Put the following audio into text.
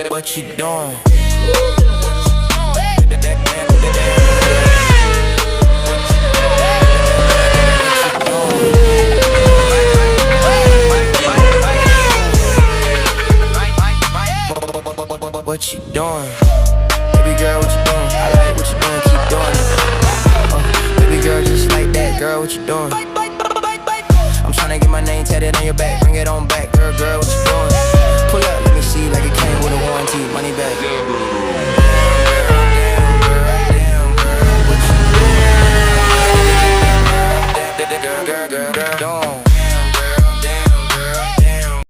What you doing? What you doing? Baby girl, what you doing? I like what you doing, keep doing it. Baby girl, just like that, girl, what you doing? I'm tryna get my name tatted on your back, bring it on back, girl, what you doing? Pull up